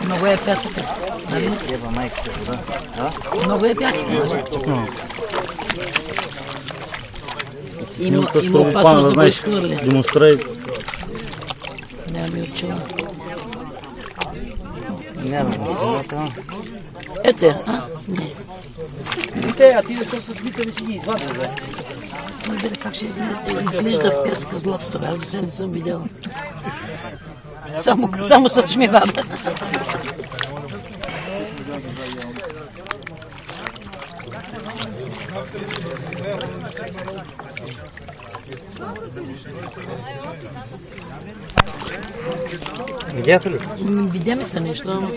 Много е пясъка. Нали? Ева майката вода. Много е пясъка. Има опасност да го изхвърля. Демонстрай. Няма ми отчела. Няма. Ете, не. А ти защо с мита не си ги извадил, бе? Не бе, как ще изглежда в пясъка златото, бе? Аз до сега не съм видяла. Само с чмивада. Видяха ли? Видяме се нещо, ама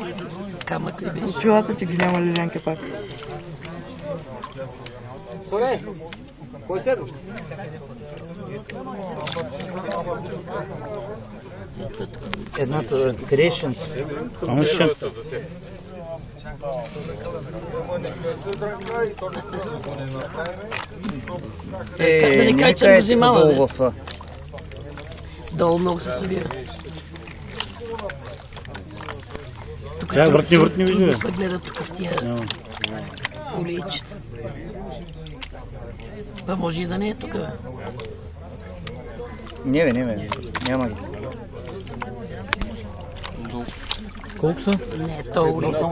камък ли беше? Очилата ти ги няма Лилянка пак. Соре, кой седваш? Едното Creation. Да не кажа, че го взимала, бе. Долу много се събира. Въртни, вижда. Не се гледа тук в тия уличета. Това може и да не е тук, бе. Не бе, няма ги. Колко са? Не, то улица.